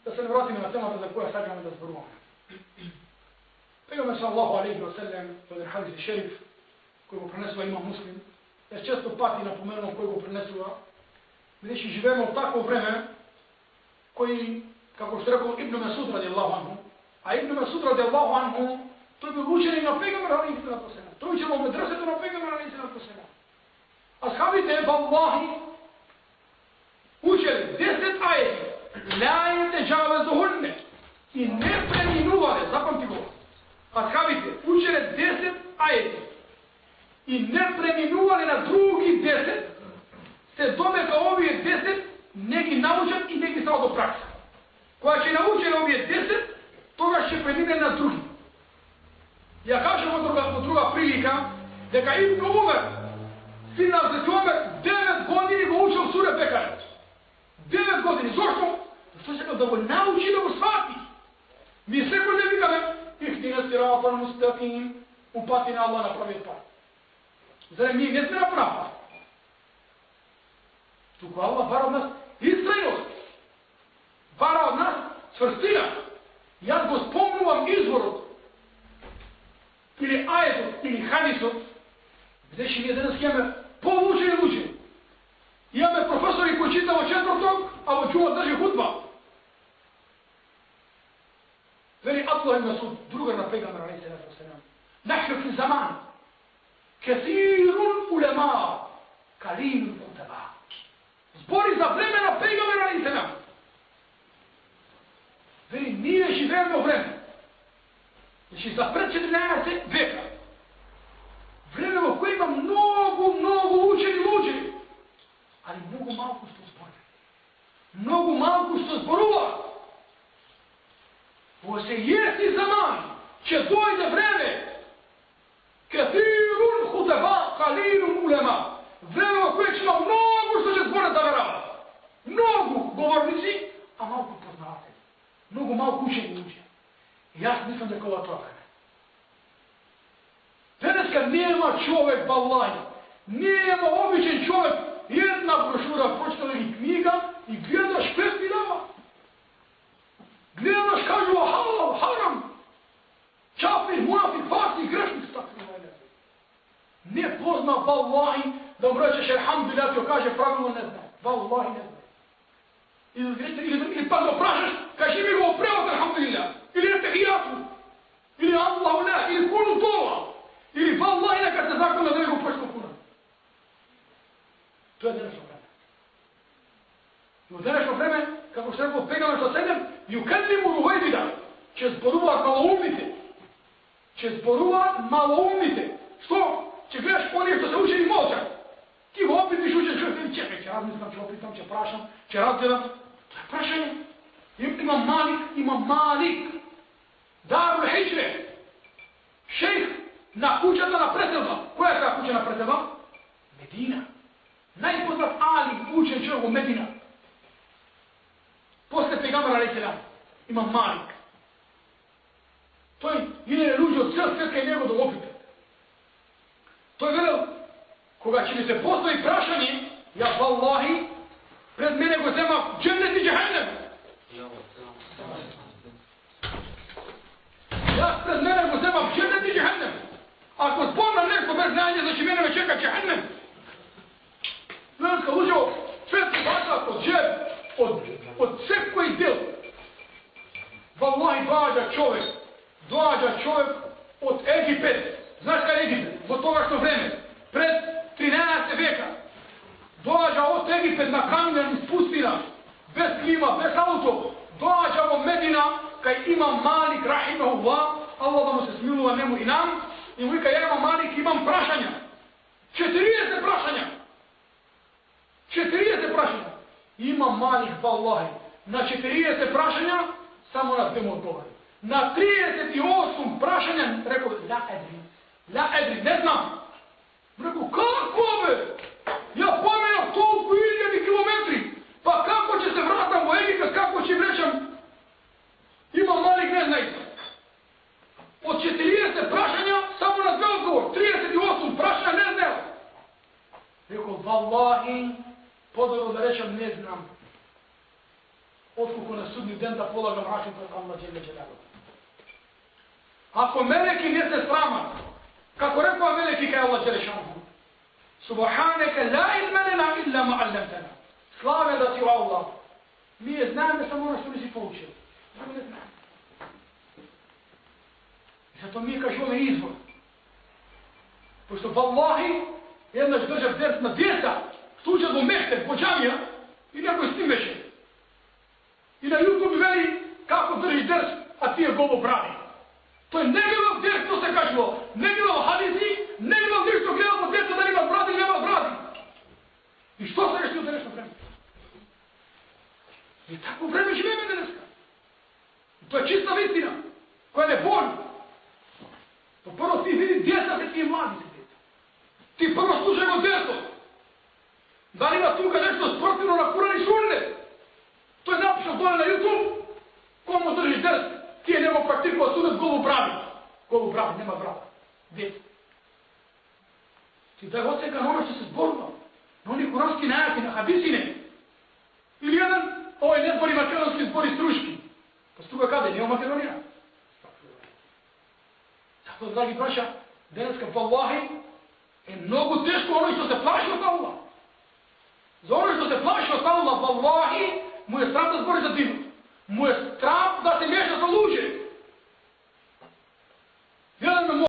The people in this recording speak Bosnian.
Da se ne vratimo na temata za koja sad da zboruvamo. Pegomer sallallahu alaihi wa sallam, to je hadis šerif, koji go prenesula ima muslim, jer često pati napomenuo koji go prenesula, mi reći živemo u takvo vreme, koji, kako što rekao Ibn Masud radijallahu anhu, a Ibn Masud radijallahu anhu, to je bio učenik na Pegomer alaihi sallatu sallam, to je učeno u medresetu na Pegomer alaihi sallatu sallam. Ashabite, vallahi, učili 10 ajeti, la yatajawazuhunne i ne preminuvale, zapamti go. Ashabite, učili 10 ajeti i ne preminuvali na drugi 10, se dome kao ovije 10, neki naučan i neki stao do praksa. Koja će naučiti ovije 10, toga će preminati na drugi. Ja kažem od druga prilika, da Ibn Umar, sin Hazreti Omer, 9 godini go učio sure Bekare. 9 godini. Zašto? Zato će da go nauči da go shvati. Mi sve ko ne vikame, ihdina siratan mustaqim, upati na Allah na pravi put. Zar mi ne sme na pravi put? Tuko Allah vara od nas istrajnost. Vara od nas čvrstina. Ja go spomnu vam izvorot, ili ajetot, ili hadisot, gdje će mi danas jeme povuče i uče. Imame profesori koji čitamo četvrtog, a ovo čuva drži hudba. Veli Abdullah ibn Masud, drugar na Pejgamber alejhi salatu vesselam. Nahnu fi zaman kathirun ulema, qalilun kutaba. Zbori za vremena Pejgambera alejhi salam. Veli mi živimo vreme. Znači za pred 14 veka. Vreme u kojem ima mnogo učeni ljudi. Ali mnogo malo što zbori. Mnogo malo što zborува. Ovo se jesti zaman. Će dojde vreme. Kathirun hutaba, qalilun ulema. Vreme u kojem ima mnogo što će zbora zavarava. Mnogo govornici, a malo poznavatelji. Mnogo malo učeni ljudi. Ja nisam da kao to vreme. Danas kad nema čovjek vallahi, nema običan čovjek, jedna brošura pročitala i knjiga i gledaš pesti dava. Gledaš, kažu halal, haram, čafir, munafik, fasik, grešnik, tako ne pozna vallahi da mu rečeš alhamdulillah, ti kaže pravilno ne zna. Vallahi ne zna. Ili pa ga oprašaš, kaži mi go oprevati alhamdulillah. Ili na tehijatu. Ili Allahu la, ili kunu tola. Ili vallahi nekad se zakona da nego počnu kuna. To je današnje vreme. I u današnje vreme, kako što rekao Pejgamber sa sedem, yukallimu ruhajbida, će zboruvat maloumnite. Će zboruvat maloumnite. Što? Će gledaš onih što se uče i molčak. Ti go opet viš učeš, čekaj, će razmislam, će opitam, će prašam, će razgledam. To je prašanje. Imam Malik. Darul Hijre. Šejh na kućama na preselba. Koja je ta kuća na preselba? Medina. Najpoznat alim učen čovjek u Medina. Posle Pejgambera alejhi selam. Imam Malik. To je jedan ljudi od cijel svijeta i nego do opita. To je velel, koga će mi se postoji prašanje, ja vallahi, pred mene go zema džennet i džehennem. Ja pred mene go zema džennet i džehennem. Ako spomnam nešto bez znanja, znači mene me čeka džehennem. Znači, uđeo četiri vata od džep, od sveg koji del. Vallahi dođa čovjek od Egipet. Znaš kada je Egipet? Od toga što vreme. Pred 13. veka. Dođa od Egipet na kamljan iz pustina. Bez klima, bez auto. Dođa od Medina kaj imam Malik rahimahullah. Allah da mu se smiluva njemu i nam. I mu ja imam Malik, imam prašanja. 40 prašanja. 40 prašanja. Imam Malik, vallahi. Na 40 prašanja samo nas demo odgovori. Na 38 prašanja rekao, la edri, ne znam. Rekao, kako be? Ja pomenam toliko iljeni kilometri. Pa kako će se vratam u Egipet, kako će vrećam? Imam Malik, ne zna isto. Od 40 prašanja samo na 2 odgovor. 38 prašanja ne znao. Wallahi, podobno da rečem, ne znam otkuku na sudnji den da polagam račun pred Allah dželle dželaluhu. Ako meleki ne se sraman, kako rekao meleki kaj Allah dželle šanuhu, Subhaneke la ilme lena illa ma allamtana. Slave da ti u Allah. Mi je znamo samo ono što nisi poučio. Samo ne znam. I zato mi kažemo izvor. Pošto vallahi, jedna će držati ders na djeca, slučaj zbog mehter, po džamija, i neko s tim veće. I na YouTube veli kako držiš ders, a ti je golo pravi. To je negledal ders, to se kažemo. Negledal hadisi, negledal ništo gledal po djeca da nima bradi, nema bradi. I što se rešio za nešto vreme? I tako vreme živimo dneska. To je čista istina, koja ne boli. To prvo ti vidi djeca se ti je mladi se djeca. Ti prvo slušaj od djeca. Da li ima tuga nešto sportivno na Kur'an i sunne? To je napišao dole na YouTube. Komu držiš ders? Ti je nego praktikova sunnet golu pravi. Golu pravi, nema brava. Djeca. Ti da je odseka na ono što se zborilo. Na oni kuranski najati, na hadisine. Ili jedan, ovaj ne zbori makedonski, zbori struški. Pa struga kada, nije Makedonija. Zato, dragi braća, deneska vallahi je mnogo teško ono što se plaši od Allah. Za ono što se plaši od Allah, vallahi, mu je strah da zbori za dinu. Mu je strah da se miješa sa luđe.